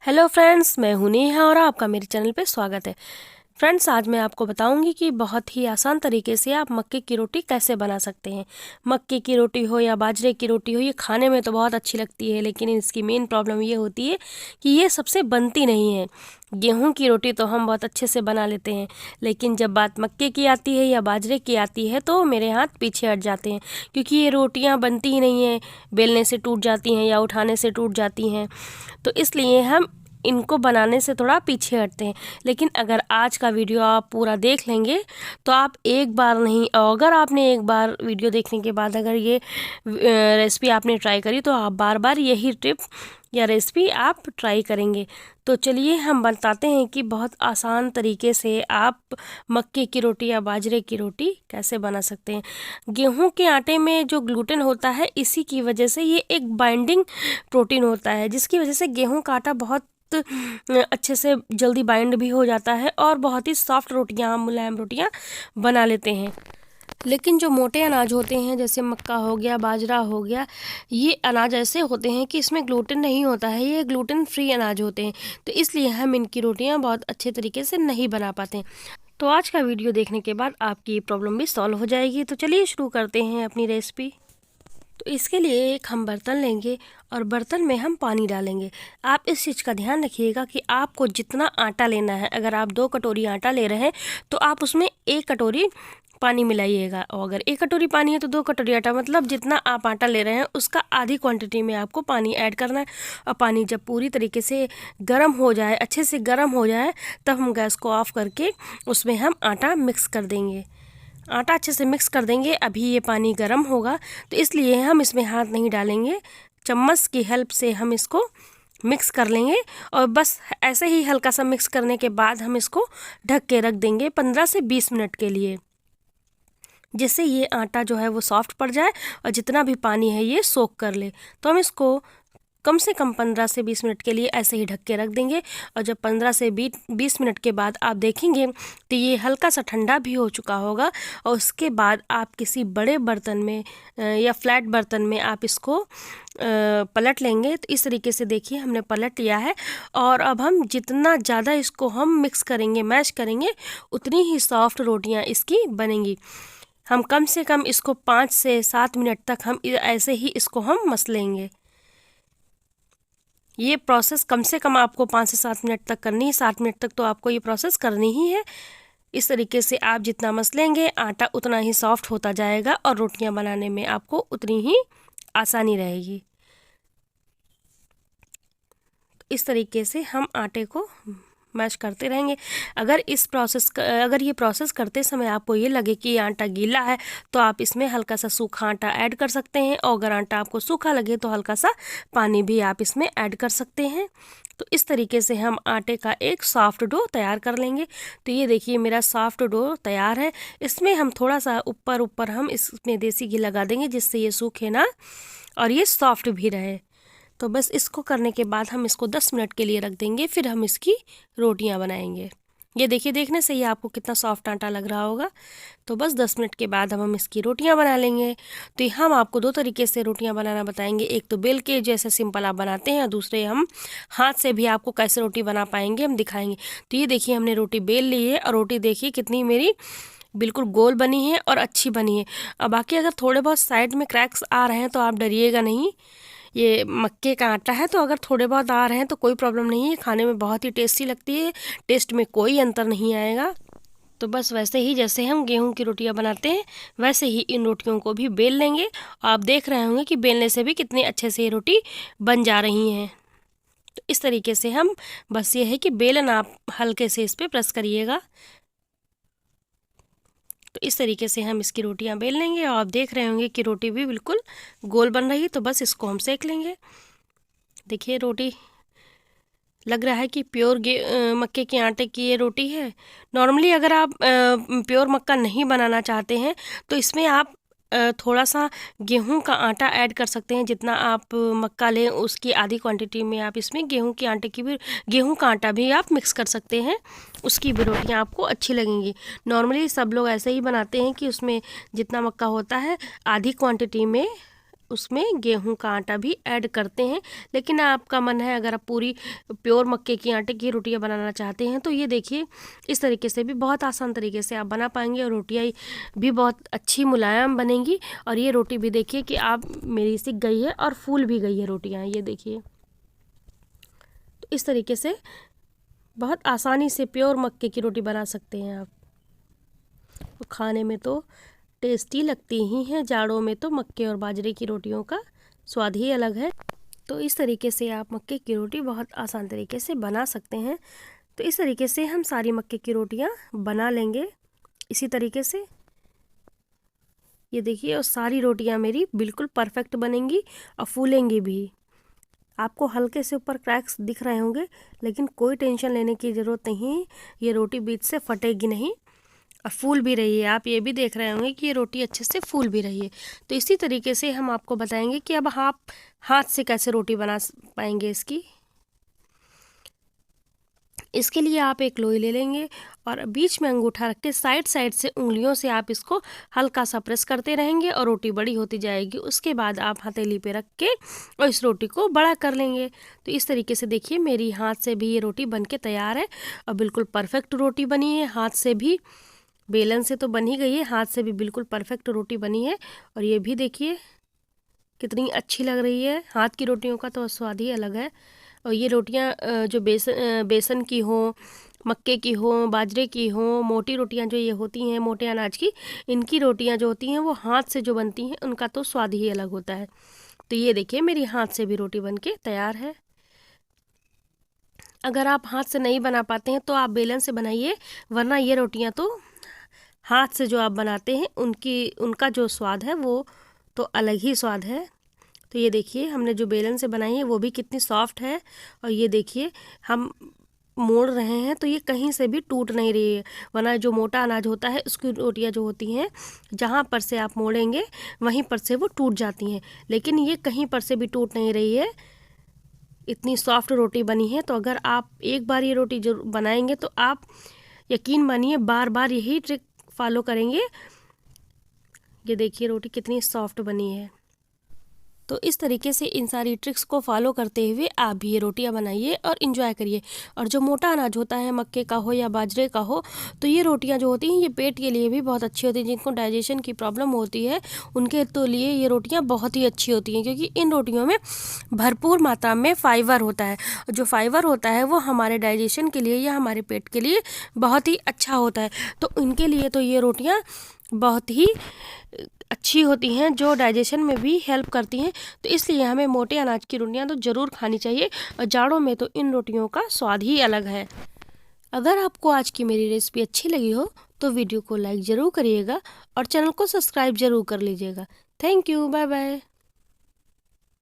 Hello friends, मैं हूं नेहा और आपका मेरे चैनल पे स्वागत है। फ्रेंड्स, आज मैं आपको बताऊंगी कि बहुत ही आसान तरीके से आप मक्के की रोटी कैसे बना सकते हैं। मक्के की रोटी हो या बाजरे की रोटी हो, ये खाने में तो बहुत अच्छी लगती है, लेकिन इसकी मेन प्रॉब्लम ये होती है कि ये सबसे बनती नहीं है। गेहूं की रोटी तो हम बहुत अच्छे से बना लेते हैं, लेकिन जब बात मक्के की आती है या बाजरे की आती है तो मेरे हाथ पीछे हट जाते हैं, क्योंकि ये रोटियां बनती ही नहीं हैं, बेलने से टूट जाती हैं या उठाने से टूट जाती हैं। तो इसलिए हम इनको बनाने से थोड़ा पीछे हटते हैं। लेकिन अगर आज का वीडियो आप पूरा देख लेंगे तो आप एक बार नहीं, अगर आपने एक बार वीडियो देखने के बाद अगर ये रेसिपी आपने ट्राई करी तो आप बार बार यही टिप या रेसिपी आप ट्राई करेंगे। तो चलिए हम बताते हैं कि बहुत आसान तरीके से आप मक्के की रोटी या बाजरे की रोटी कैसे बना सकते हैं। गेहूं के आटे में जो ग्लूटेन होता है, इसी की वजह से ये एक बाइंडिंग प्रोटीन होता है, जिसकी वजह से गेहूं का आटा बहुत अच्छे से जल्दी बाइंड भी हो जाता है और बहुत ही सॉफ्ट रोटियां, मुलायम रोटियां बना लेते हैं। लेकिन जो मोटे अनाज होते हैं, जैसे मक्का हो गया, बाजरा हो गया, ये अनाज ऐसे होते हैं कि इसमें ग्लूटेन नहीं होता है, ये ग्लूटेन फ्री अनाज होते हैं। तो इसलिए हम इनकी रोटियां बहुत अच्छे तरीके से नहीं बना पाते। तो आज का वीडियो देखने के बाद आपकी ये प्रॉब्लम भी सॉल्व हो जाएगी। तो चलिए शुरू करते हैं अपनी रेसिपी। तो इसके लिए एक हम बर्तन लेंगे और बर्तन में हम पानी डालेंगे। आप इस चीज़ का ध्यान रखिएगा कि आपको जितना आटा लेना है, अगर आप 2 कटोरी आटा ले रहे हैं तो आप उसमें 1 कटोरी पानी मिलाइएगा, और अगर 1 कटोरी पानी है तो 2 कटोरी आटा, मतलब जितना आप आटा ले रहे हैं उसका आधी क्वांटिटी में आपको पानी ऐड करना है। और पानी जब पूरी तरीके से गर्म हो जाए, अच्छे से गर्म हो जाए, तब हम गैस को ऑफ करके उसमें हम आटा मिक्स कर देंगे। आटा अच्छे से मिक्स कर देंगे। अभी ये पानी गर्म होगा तो इसलिए हम इसमें हाथ नहीं डालेंगे, चम्मच की हेल्प से हम इसको मिक्स कर लेंगे। और बस ऐसे ही हल्का सा मिक्स करने के बाद हम इसको ढक के रख देंगे 15 से 20 मिनट के लिए, जिससे ये आटा जो है वो सॉफ्ट पड़ जाए और जितना भी पानी है ये सोख कर ले। तो हम इसको कम से कम 15 से 20 मिनट के लिए ऐसे ही ढक के रख देंगे। और जब 15 से 20 मिनट के बाद आप देखेंगे तो ये हल्का सा ठंडा भी हो चुका होगा, और उसके बाद आप किसी बड़े बर्तन में या फ्लैट बर्तन में आप इसको पलट लेंगे। तो इस तरीके से देखिए हमने पलट लिया है। और अब हम जितना ज़्यादा इसको हम मिक्स करेंगे, मैश करेंगे, उतनी ही सॉफ्ट रोटियाँ इसकी बनेंगी। हम कम से कम इसको 5 से 7 मिनट तक हम ऐसे ही इसको हम मसलेंगे। ये प्रोसेस कम से कम आपको 5 से 7 मिनट तक करनी है। 7 मिनट तक तो आपको ये प्रोसेस करनी ही है। इस तरीके से आप जितना मसलेंगे आटा उतना ही सॉफ्ट होता जाएगा और रोटियां बनाने में आपको उतनी ही आसानी रहेगी। इस तरीके से हम आटे को मैश करते रहेंगे। अगर ये प्रोसेस करते समय आपको ये लगे कि आटा गीला है तो आप इसमें हल्का सा सूखा आटा ऐड कर सकते हैं, और अगर आटा आपको सूखा लगे तो हल्का सा पानी भी आप इसमें ऐड कर सकते हैं। तो इस तरीके से हम आटे का एक सॉफ्ट डो तैयार कर लेंगे। तो ये देखिए मेरा सॉफ्ट डो तैयार है। इसमें हम थोड़ा सा ऊपर हम इसमें देसी घी लगा देंगे, जिससे ये सूखे ना और ये सॉफ्ट भी रहे। तो बस इसको करने के बाद हम इसको 10 मिनट के लिए रख देंगे, फिर हम इसकी रोटियां बनाएंगे। ये देखिए, देखने से ही आपको कितना सॉफ्ट आटा लग रहा होगा। तो बस 10 मिनट के बाद हम इसकी रोटियां बना लेंगे। तो हम आपको 2 तरीके से रोटियां बनाना बताएंगे। एक तो बेल के जैसे सिंपल आप बनाते हैं, और दूसरे हम हाथ से भी आपको कैसे रोटी बना पाएंगे हम दिखाएंगे। तो ये देखिए हमने रोटी बेल ली है, और रोटी देखिए कितनी मेरी बिल्कुल गोल बनी है और अच्छी बनी है। और बाकी अगर थोड़े बहुत साइड में क्रैक्स आ रहे हैं तो आप डरिएगा नहीं, ये मक्के का आटा है, तो अगर थोड़े बहुत आ रहे हैं तो कोई प्रॉब्लम नहीं है। खाने में बहुत ही टेस्टी लगती है, टेस्ट में कोई अंतर नहीं आएगा। तो बस वैसे ही जैसे हम गेहूं की रोटियां बनाते हैं, वैसे ही इन रोटियों को भी बेल लेंगे। आप देख रहे होंगे कि बेलने से भी कितने अच्छे से ये रोटी बन जा रही हैं। तो इस तरीके से हम, बस ये है कि बेलन आप हल्के से इस पर प्रेस करिएगा। तो इस तरीके से हम इसकी रोटियां बेल लेंगे, और आप देख रहे होंगे कि रोटी भी बिल्कुल गोल बन रही है। तो बस इसको हम सेक लेंगे। देखिए रोटी लग रहा है कि प्योर मक्के के आटे की ये रोटी है। नॉर्मली अगर आप प्योर मक्का नहीं बनाना चाहते हैं तो इसमें आप थोड़ा सा गेहूं का आटा ऐड कर सकते हैं। जितना आप मक्का लें उसकी आधी क्वांटिटी में आप इसमें गेहूं का आटा भी आप मिक्स कर सकते हैं। उसकी भी रोटियां आपको अच्छी लगेंगी। नॉर्मली सब लोग ऐसे ही बनाते हैं कि उसमें जितना मक्का होता है आधी क्वांटिटी में उसमें गेहूं का आटा भी ऐड करते हैं। लेकिन आपका मन है अगर आप पूरी प्योर मक्के की आटे की रोटियां बनाना चाहते हैं तो ये देखिए इस तरीके से भी बहुत आसान तरीके से आप बना पाएंगे और रोटियां भी बहुत अच्छी मुलायम बनेंगी। और ये रोटी भी देखिए कि आप मेरी सिक गई है और फूल भी गई है रोटियां, ये देखिए। तो इस तरीके से बहुत आसानी से प्योर मक्के की रोटी बना सकते हैं आप। तो खाने में तो टेस्टी लगती ही हैं। जाड़ों में तो मक्के और बाजरे की रोटियों का स्वाद ही अलग है। तो इस तरीके से आप मक्के की रोटी बहुत आसान तरीके से बना सकते हैं। तो इस तरीके से हम सारी मक्के की रोटियां बना लेंगे इसी तरीके से। ये देखिए और सारी रोटियां मेरी बिल्कुल परफेक्ट बनेंगी और फूलेंगी भी। आपको हल्के से ऊपर क्रैक्स दिख रहे होंगे, लेकिन कोई टेंशन लेने की ज़रूरत नहीं। ये रोटी बीच से फटेगी नहीं और फूल भी रही है। आप ये भी देख रहे होंगे कि ये रोटी अच्छे से फूल भी रही है। तो इसी तरीके से हम आपको बताएंगे कि अब आप हाथ से कैसे रोटी बना पाएंगे इसके लिए आप एक लोई ले लेंगे और बीच में अंगूठा रख के साइड साइड से उंगलियों से आप इसको हल्का सा प्रेस करते रहेंगे और रोटी बड़ी होती जाएगी। उसके बाद आप हथेली पे रख के और इस रोटी को बड़ा कर लेंगे। तो इस तरीके से देखिए मेरी हाथ से भी ये रोटी बन के तैयार है और बिल्कुल परफेक्ट रोटी बनी है। हाथ से भी, बेलन से तो बन ही गई है, हाथ से भी बिल्कुल परफेक्ट रोटी बनी है। और ये भी देखिए कितनी अच्छी लग रही है। हाथ की रोटियों का तो स्वाद ही अलग है। और ये रोटियां जो बेसन की हो, मक्के की हो, बाजरे की हो, मोटी रोटियां जो ये होती हैं मोटे अनाज की, इनकी रोटियां जो होती हैं वो हाथ से जो बनती हैं उनका तो स्वाद ही अलग होता है। तो ये देखिए मेरी हाथ से भी रोटी बन के तैयार है। अगर आप हाथ से नहीं बना पाते हैं तो आप बेलन से बनाइए, वरना ये रोटियां तो हाथ से जो आप बनाते हैं उनका जो स्वाद है वो तो अलग ही स्वाद है। तो ये देखिए हमने जो बेलन से बनाई है वो भी कितनी सॉफ्ट है। और ये देखिए हम मोड़ रहे हैं तो ये कहीं से भी टूट नहीं रही है, वरना जो मोटा अनाज होता है उसकी रोटियां जो होती हैं जहाँ पर से आप मोड़ेंगे वहीं पर से वो टूट जाती हैं। लेकिन ये कहीं पर से भी टूट नहीं रही है, इतनी सॉफ्ट रोटी बनी है। तो अगर आप एक बार ये रोटी जो बनाएंगे तो आप यकीन मानिए बार बार यही ट्रिक फॉलो करेंगे। ये देखिए रोटी कितनी सॉफ्ट बनी है। तो इस तरीके से इन सारी ट्रिक्स को फॉलो करते हुए आप भी ये रोटियां बनाइए और इन्जॉय करिए। और जो मोटा अनाज होता है मक्के का हो या बाजरे का हो, तो ये रोटियां जो होती हैं ये पेट के लिए भी बहुत अच्छी होती हैं। जिनको डाइजेशन की प्रॉब्लम होती है उनके तो लिए ये रोटियां बहुत ही अच्छी होती हैं, क्योंकि इन रोटियों में भरपूर मात्रा में फाइबर होता है। जो फाइबर होता है वो हमारे डाइजेशन के लिए या हमारे पेट के लिए बहुत ही अच्छा होता है। तो इनके लिए तो ये रोटियाँ बहुत ही अच्छी होती हैं, जो डाइजेशन में भी हेल्प करती हैं। तो इसलिए हमें मोटे अनाज की रोटियां तो ज़रूर खानी चाहिए और जाड़ों में तो इन रोटियों का स्वाद ही अलग है। अगर आपको आज की मेरी रेसिपी अच्छी लगी हो तो वीडियो को लाइक ज़रूर करिएगा और चैनल को सब्सक्राइब ज़रूर कर लीजिएगा। Thank you, bye bye.